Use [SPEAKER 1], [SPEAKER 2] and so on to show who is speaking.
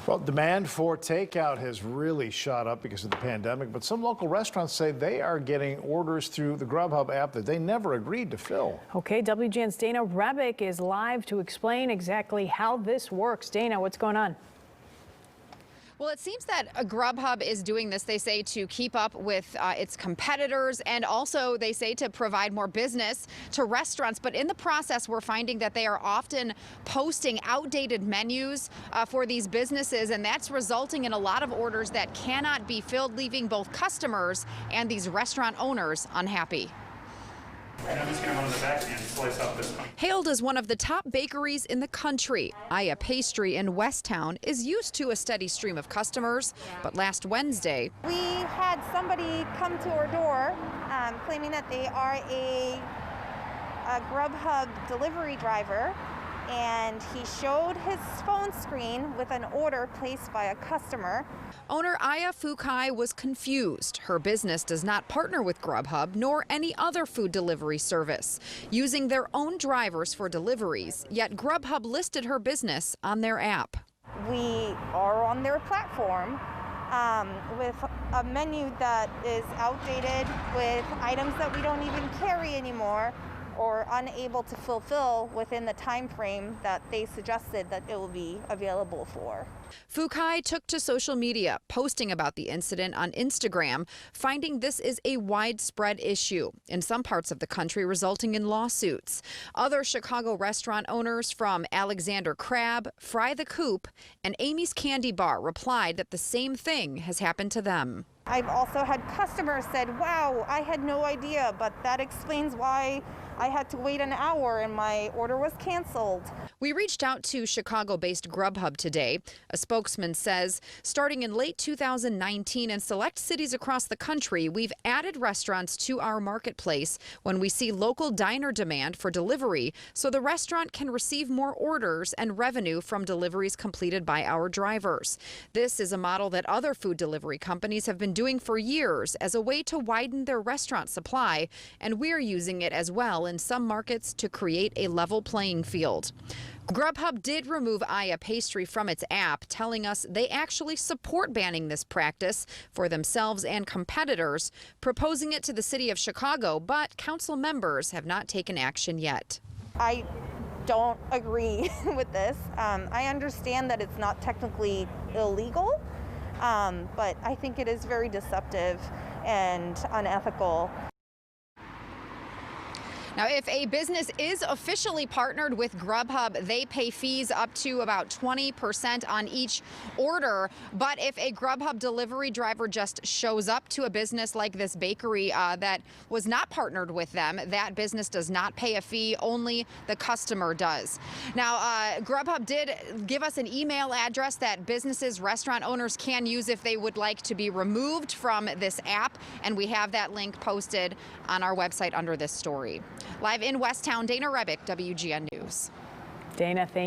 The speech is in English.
[SPEAKER 1] Well, demand for takeout has really shot up because of the pandemic, but some local restaurants say they are getting orders through the Grubhub app that they never agreed to fill.
[SPEAKER 2] Okay, WGN's Dana Rebick is live to explain exactly how this works. Dana, what's going on?
[SPEAKER 3] Well, it seems that Grubhub is doing this, they say, to keep up with its competitors, and also they say to provide more business to restaurants. But in the process, we're finding that they are often posting outdated menus for these businesses, and that's resulting in a lot of orders that cannot be filled, leaving both customers and these restaurant owners unhappy.
[SPEAKER 4] And I'm just going to run to the back and slice up this one.
[SPEAKER 3] Hailed as one of the top bakeries in the country, Aya Pastry in Westtown is used to a steady stream of customers, but last Wednesday,
[SPEAKER 5] we had somebody come to our door claiming that they are a Grubhub delivery driver, and he showed his phone screen with an order placed by a customer.
[SPEAKER 3] Owner Aya Fukai was confused. Her business does not partner with Grubhub nor any other food delivery service, using their own drivers for deliveries, yet Grubhub listed her business on their app.
[SPEAKER 5] We are on their platform with a menu that is outdated, with items that we don't even carry anymore or unable to fulfill within the time frame that they suggested that it will be available for.
[SPEAKER 3] Fukai took to social media, posting about the incident on Instagram, finding this is a widespread issue in some parts of the country, resulting in lawsuits. Other Chicago restaurant owners from Alexander Crab, Fry the Coop, and Amy's Candy Bar replied that the same thing has happened to them.
[SPEAKER 5] I've also had customers said, wow, I had no idea, but that explains why I had to wait an hour and my order was canceled.
[SPEAKER 3] We reached out to Chicago-based Grubhub today. A spokesman says, starting in late 2019 in select cities across the country, we've added restaurants to our marketplace when we see local diner demand for delivery, so the restaurant can receive more orders and revenue from deliveries completed by our drivers. This is a model that other food delivery companies have been doing for years as a way to widen their restaurant supply, and we're using it as well in some markets to create a level playing field. Grubhub did remove Aya Pastry from its app, telling us they actually support banning this practice for themselves and competitors, proposing it to the city of Chicago, but council members have not taken action yet.
[SPEAKER 5] I don't agree with this. I understand that it's not technically illegal, but I think it is very deceptive and unethical.
[SPEAKER 3] Now, if a business is officially partnered with Grubhub, they pay fees up to about 20% on each order. But if a Grubhub delivery driver just shows up to a business like this bakery that was not partnered with them, that business does not pay a fee, only the customer does. Now, Grubhub did give us an email address that businesses, restaurant owners can use if they would like to be removed from this app, and we have that link posted on our website under this story. Live in Westtown, Dana Rebick, WGN News.
[SPEAKER 2] Dana, thank you.